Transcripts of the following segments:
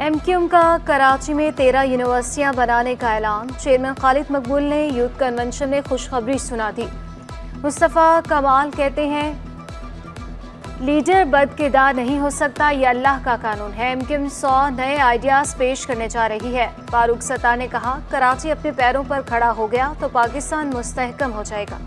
MQM का कराची में 13 यूनिवर्सिटियां बनाने का ऐलान। चेयरमैन खालिद मकबूल ने यूथ कन्वेंशन में खुशखबरी सुना दी। मुस्तफ़ा कमाल कहते हैं लीडर बदकिरदार नहीं हो सकता, यह अल्लाह का कानून है। एमक्यूएम 100 नए आइडियाज पेश करने जा रही है। फारूक सत्तार ने कहा कराची अपने पैरों पर खड़ा हो गया तो पाकिस्तान मुस्तहकम हो जाएगा।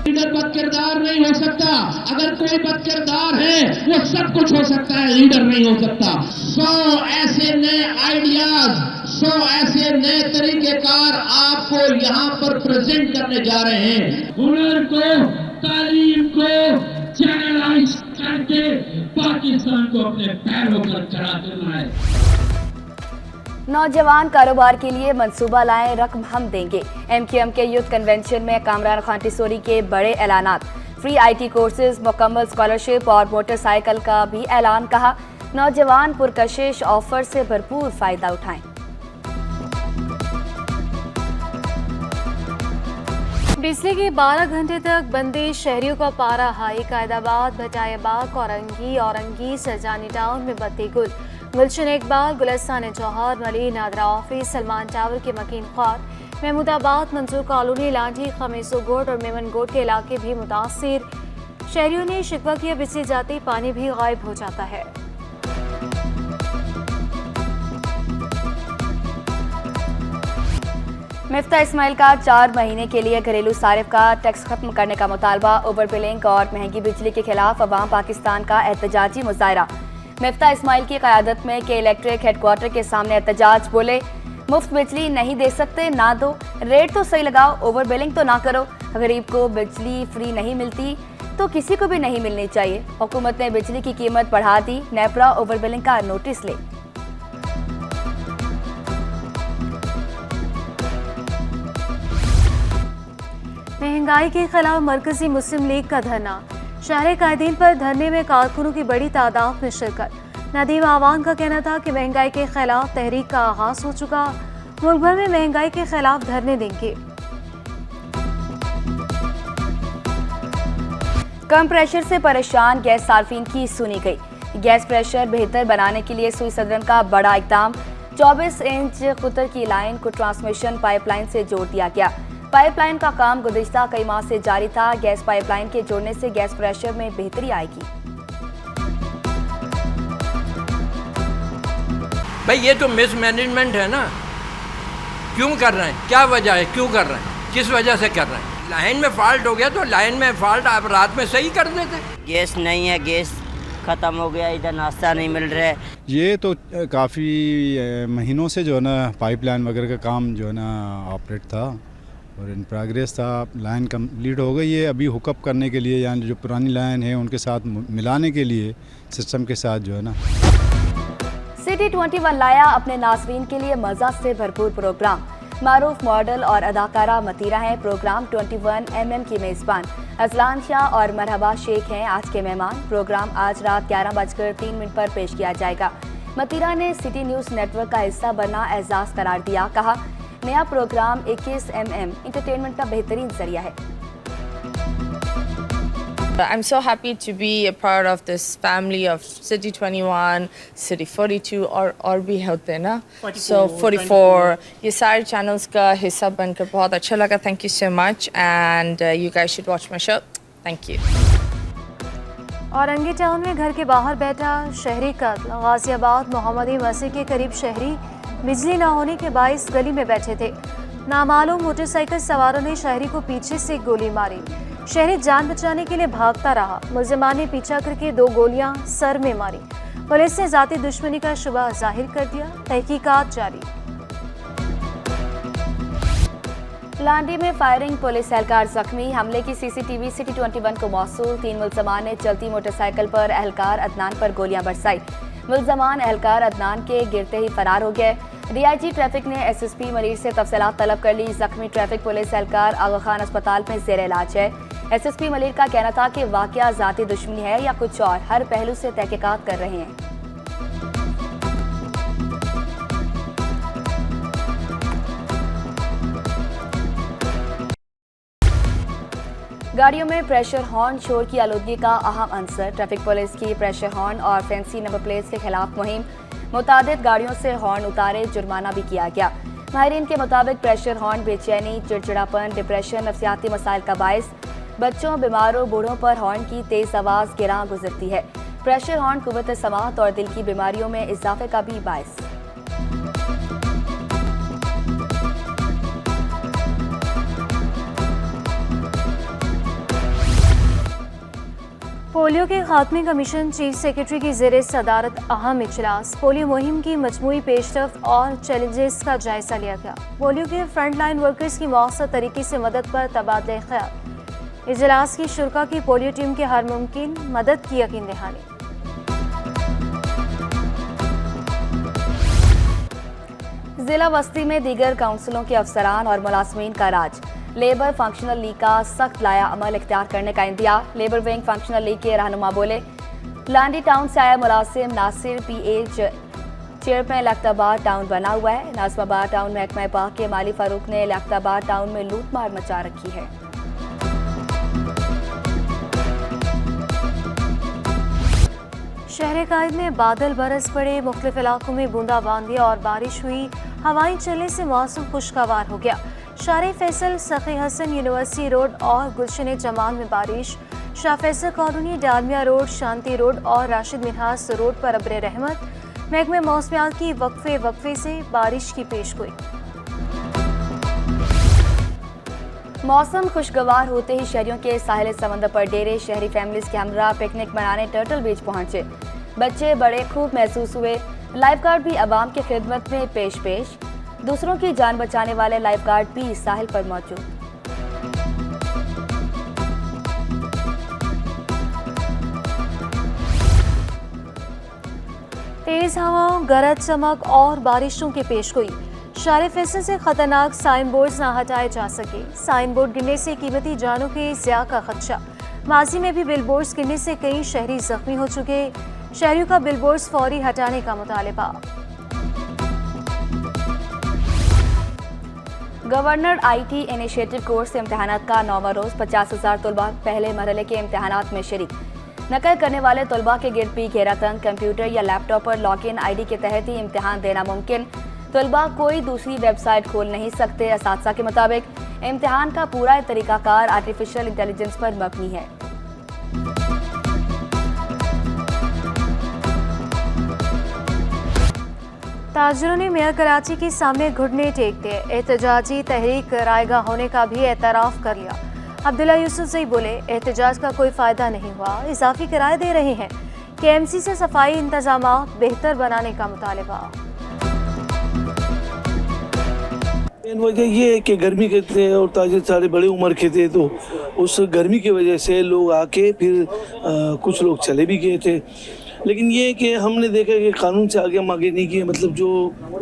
लीडर बदकिरदार नहीं हो सकता, अगर कोई बदकिरदार है वो सब कुछ हो सकता है, लीडर नहीं हो सकता। 100 ऐसे नए आइडियाज, 100 ऐसे नए तरीकेकार आपको यहाँ पर प्रेजेंट करने जा रहे हैं। हुनर को, तालीम को चैनलाइज करके पाकिस्तान को अपने पैरों पर खड़ा करना है। नौजवान कारोबार के लिए मंसूबा लाएं, रकम हम देंगे। एमक्यूएम के यूथ कन्वेंशन में कामरान खान टिसोरी के बड़े ऐलानात। फ्री आईटी कोर्सेज, मुकम्मल स्कॉलरशिप और मोटरसाइकिल का भी ऐलान। कहा नौजवान पुरकशिश ऑफर से भरपूर फायदा उठाएं। बिजली की 12 घंटे तक बंदी, शहरियों का पारा हाई। कायदाबाद, भटायाबाद, औरंगी, सरजानी टाउन में बत्ती गुल। गुलशन इकबाल, गुलस्तान जौहर, मली, नादरा ऑफिस, सलमान टावर के मकीन ख्वार, महमूदाबाद, मंसूर कॉलोनी, लाठी, खमीसो गोट और मेमन गोट के इलाके भी मुतासिर। शहरियों ने शिकवा किया बिजली जाती पानी भी गायब हो जाता है। मिफ्ता इस्माइल का 4 महीने के लिए घरेलू सारिफ का टैक्स खत्म करने का मुतालबा। ओवर बिलिंग और महंगी बिजली के खिलाफ अवाम पाकिस्तान का एहतजाजी मुजाहरा। मिफ्ता इस्माइल की क़यादत में के इलेक्ट्रिक हेडक्वार्टर के सामने एहतजाज। बोले मुफ्त बिजली नहीं दे सकते, ना दो, रेट तो सही लगाओ, ओवर बिलिंग तो ना करो। गरीब को बिजली फ्री नहीं मिलती तो किसी को भी नहीं मिलनी चाहिए। हुकूमत ने बिजली की कीमत बढ़ा दी, नेपरा ओवर बिलिंग का नोटिस ले। महंगाई के खिलाफ मरकजी मुस्लिम लीग का धरना। शहरी कायदीन पर धरने में कारकुनों की बड़ी तादाद में शिरकत। नदीम आवान का कहना था कि महंगाई के खिलाफ तहरीक का आगाज हो चुका, मुल्क भर में महंगाई के खिलाफ धरने देंगे। कम प्रेशर से परेशान गैस सार्फिन की सुनी गई। गैस प्रेशर बेहतर बनाने के लिए सुई सदरन का बड़ा इकदाम। 24 इंच कुतर की लाइन को ट्रांसमिशन पाइपलाइन से जोड़ दिया गया। पाइपलाइन का काम गुज़िश्ता कई माह से जारी था। गैस पाइपलाइन के जोड़ने से गैस प्रेशर में बेहतरी आएगी। भाई ये तो मिसमैनेजमेंट है ना, क्यों कर रहे हैं, क्या वजह है, क्यों कर रहे हैं, किस वजह से कर रहे हैं। लाइन में फॉल्ट हो गया तो लाइन में फॉल्ट आप रात में सही कर देते। गैस नहीं है, गैस ख़त्म हो गया, इधर नाश्ता नहीं मिल रहा है। ये तो काफ़ी महीनों से जो है ना पाइपलाइन वगैरह का काम जो है ना ऑपरेट था और इन प्रोग्रेस था। लाइन कंप्लीट हो गई है, अभी हुकअप करने के लिए यानी जो पुरानी लाइन है उनके साथ मिलाने के लिए सिस्टम के साथ जो है ना। सिटी 21 लाया अपने नाज़रीन के लिए मज़ा से भरपूर प्रोग्राम। मारूफ मॉडल और अदाकारा मतीरा हैं प्रोग्राम 21mm की मेज़बान। अजलान शाह और मरहबा शेख हैं आज के मेहमान। प्रोग्राम आज रात 11:03 पर पेश किया जाएगा। मतीरा ने सिटी न्यूज़ नेटवर्क का हिस्सा बनना एजाज़ करार दिया। कहा नया प्रोग्राम 21mm इंटरटेनमेंट का बेहतरीन जरिया है। I'm so happy to be a part of this family of City 21, City 42 और भी होते हैं ना, so 44 ये सारे channels का हिस्सा बनकर बहुत अच्छा लगा। Thank you so much and you guys should watch my show. Thank you. Orangi town में घर के बाहर बैठा शहरी कत्ल। गाजियाबाद मोहम्मदी मस्जिद के करीब शहरी बिजली ना होने के बाइस गली में बैठे थे। नामालूम मोटरसाइकिल सवारों ने शहरी को पीछे से गोली मारी। शहरी जान बचाने के लिए भागता रहा। मुलजिमान ने पीछा करके 2 गोलियां सर में मारी। पुलिस ने जाती दुश्मनी का शुबा जाहिर कर दिया। तहकीकात जारी। लांडी में फायरिंग, पुलिस एहलकार जख्मी। हमले की सीसीटीवी सिटी 21 को मौसूल। 3 मुलजमान ने चलती मोटरसाइकिल पर एहलकार अदनान पर गोलियां बरसाई। मुलजमान एहलकार अदनान के गिरते ही फरार हो गए। डीआईजी ट्रैफिक ने एसएसपी मरीज से तफसीलात तलब कर ली। जख्मी ट्रैफिक पुलिस एहलकार आगा खान अस्पताल में जेर इलाज है। एसएसपी मलिक का कहना था कि वाकया जाती दुश्मनी है या कुछ और, हर पहलू से तहकीकात कर रहे हैं। गाड़ियों में प्रेशर हॉर्न शोर की आलूदगी का अहम अंसर। ट्रैफिक पुलिस की प्रेशर हॉर्न और फैंसी नंबर प्लेट्स के खिलाफ मुहिम। मुतादिद गाड़ियों से हॉर्न उतारे, जुर्माना भी किया गया। माहिरीन के मुताबिक प्रेशर हॉर्न बेचैनी, चिड़चिड़ापन, डिप्रेशन, नफसियाती मसाइल का बायस। बच्चों, बीमारों, बूढ़ों पर हॉर्न की तेज आवाज गिरां गुजरती है। प्रेशर हॉर्न कुव्वत समात और दिल की बीमारियों में इजाफे का भी बायस। पोलियो के खात्मे कमीशन चीफ सेक्रेटरी की ज़ेर सदारत अहम इजलास। पोलियो मुहिम की मजमूई पेशरफ्त और चैलेंजेस का जायजा लिया गया। पोलियो के फ्रंट लाइन वर्कर्स की मौसर तरीके से मदद पर तबादला ख्याल। इजलास की शुरा की पोलियो टीम के हर मुमकिन मदद की यकीन दहानी। जिला वस्ती में दीगर काउंसिलों के अफसरान और मुलाजमीन का राज। लेबर फंक्शनल लीग का सख्त लाया अमल इख्तियार करने का इंतहा। लेबर विंग फंक्शनल लीग के रहनुमा बोले, लांडी टाउन से आया मुलाजिम नासिर PH चेयरमैन लख्ताबाद टाउन बना हुआ है। नाजमाबाद टाउन महकमा पाक के माली फारूक ने लख्ताबाद टाउन में लूट मार मचा रखी है। शहर कायद में बादल बरस पड़े, मुख्तलिफ इलाकों में बूंदाबांदी और बारिश हुई। हवाएं चलने से मौसम खुशगवार हो गया। शारे फैसल, सखी हसन यूनिवर्सिटी रोड और गुलशन जमाल में बारिश। शाह फैसल कॉलोनी, डालमिया रोड, शांति रोड और राशिद मिन्हास रोड पर अब्र रहमत। महकमे मौसमियात की वक्फे से बारिश की पेशगोई। मौसम खुशगवार होते ही शहरियों के साहिल समंदर पर डेरे शहरी फैमिलीज के हमरा पिकनिक मनाने टर्टल बीच पहुंचे। बच्चे बड़े खूब महसूस हुए। लाइफ गार्ड भी आवाम की खिदमत में पेश। दूसरों की जान बचाने वाले लाइफ गार्ड भी साहिल पर मौजूद। तेज हवाओं, गरज चमक और बारिशों की पेशगोई। शारे फैसल से खतरनाक साइन बोर्ड न हटाए जा सके। साइन बोर्ड गिरने से कीमती जानों के ज़िया का खदशा। माजी में भी बिल बोर्ड्स गिरने से कई शहरी जख्मी हो चुके। शहरियों का बिल बोर्ड्स फौरी हटाने का मुतालिबा। गवर्नर IT इनिशिएटिव कोर्स इम्तहानात का 9वां रोज 50,000 तलबा पहले मरहले के इम्तहानात में शरीक। नकल करने वाले तलबा के गिरद भी घेरा तंग। कंप्यूटर या लैपटॉप पर लॉगिन ID के तहत ही इम्तहान देना मुमकिन। तलबा कोई दूसरी वेबसाइट खोल नहीं सकते। असातिज़ा के मुताबिक इम्तहान का पूरा तरीकाकार आर्टिफिशियल इंटेलिजेंस पर मबनी है। ताजरों ने मेयर कराची के सामने घुटने टेक दिए। एहतजाजी तहरीक रायगा होने का भी एतराफ़ कर लिया। अब्दुल्ला यूसुफजई बोले, एहतजाज का कोई फ़ायदा नहीं हुआ। इजाफी किराए दे रहे हैं। KMC से सफाई इंतजाम बेहतर बनाने का मुतालिबा। मेन वजह ये है कि गर्मी के थे और ताजिर सारे बड़े उम्र के थे, तो उस गर्मी की वजह से लोग आके फिर कुछ लोग चले भी गए थे। लेकिन ये है कि हमने देखा कि कानून से आगे हम आगे नहीं किए। मतलब जो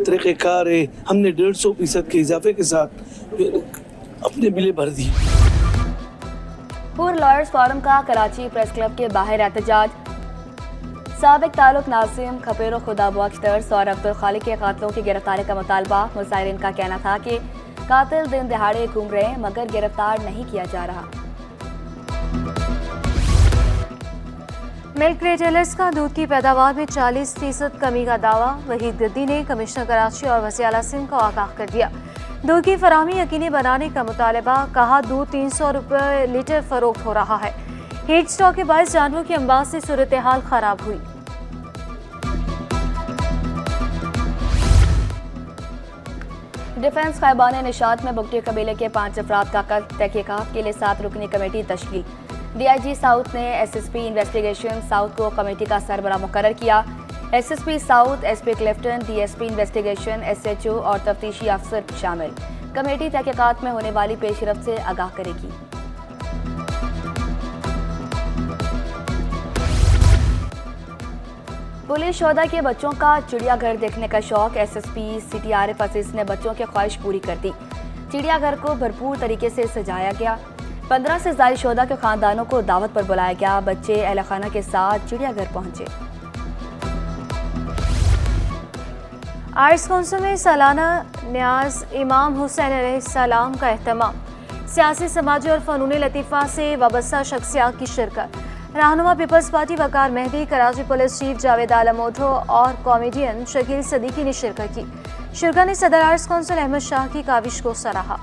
तरीक़ेकार है, हमने 150% के इजाफे के साथ फिर अपने बिलें भर दी। पूर्व लॉयर्स फोरम का कराची प्रेस क्लब के बाहर एहतजाज। साबिक ताल्लुक नासिम, खपेरो खुदा बख्श दर्स और अब्दुल खालिक के कातिलों की गिरफ्तारी का मुतालबा। मुजाहिरीन का कहना था कि कातिल दिन दिहाड़े घूम रहे हैं मगर गिरफ्तार नहीं किया जा रहा। मिल्क रिटेलर्स का दूध की पैदावार में 40% कमी का दावा। वहीद गद्दी ने कमिश्नर कराची और वज़ीर आला सिंध को आगाह कर दिया। दूध की फराहमी यकीनी बनाने का मुतालबा। कहा, दूध 300 रुपये लीटर फरोख्त हो रहा है। हीट स्टॉक के बायस जानवरों की अम्बास से सूरत हाल खराब हुई। डिफेंस खैबान निशात में बुगटी कबीले के 5 अफराद का कत्ल। तहकीकात के लिए 7 रुकनी कमेटी तश्कील। DIG साउथ ने SSP इन्वेस्टिगेशन साउथ को कमेटी का सरबराह मुकर्रर किया। SSP south, SP Clifton, DSP investigation, SHO और तफ्तीशी अफसर शामिल। कमेटी तहकीकात में होने वाली पेशरफ्त से आगाह करेगी। पुलिस शोधा के बच्चों का चिड़ियाघर देखने का शौक। SSP CTRF अजीज ने बच्चों की ख्वाहिश पूरी कर दी। चिड़ियाघर को भरपूर तरीके से सजाया गया। 15 से ज़ायद शोधा के खानदानों को दावत पर बुलाया गया। बच्चे अहले खाना के साथ चिड़ियाघर पहुंचे। आर्ट्स काउंसिल में सालाना न्याज इमाम हुसैन अलैहिस्सलाम का एहतमाम। सियासी, समाजी और फ़नून लतीफ़ा से वाबस्ता शख्सियात की शिरकत। रहनुमा पीपल्स पार्टी वकार मेहदी, कराची पुलिस चीफ जावेद आलम ओढो और कॉमेडियन शकील सदीकी ने शिरकत की। शुरा ने सदर आर्ट्स काउंसिल अहमद शाह की काविश को सराहा।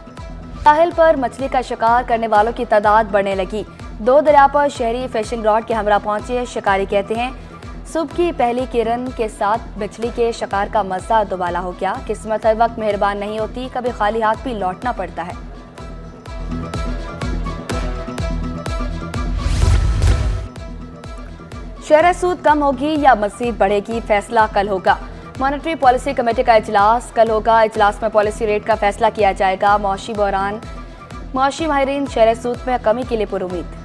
साहिल पर मछली का शिकार करने वालों की तादाद बढ़ने लगी। 2 दरिया पर शहरी फिशिंग रॉड के हमरा पहुंचे शिकारी कहते हैं सुबह की पहली किरण के साथ मछली के शिकार का मजा दुबाला हो गया। किस्मत हर वक्त मेहरबान नहीं होती, कभी खाली हाथ भी लौटना पड़ता है। शरह सूद कम होगी या मज़ीद बढ़ेगी, फैसला कल होगा। मॉनेटरी पॉलिसी कमेटी का इजलास कल होगा। इजलास में पॉलिसी रेट का फैसला किया जाएगा। मौशी बहरान, मौशी माहिरीन शरह सूद में कमी के लिए पुरुमीद।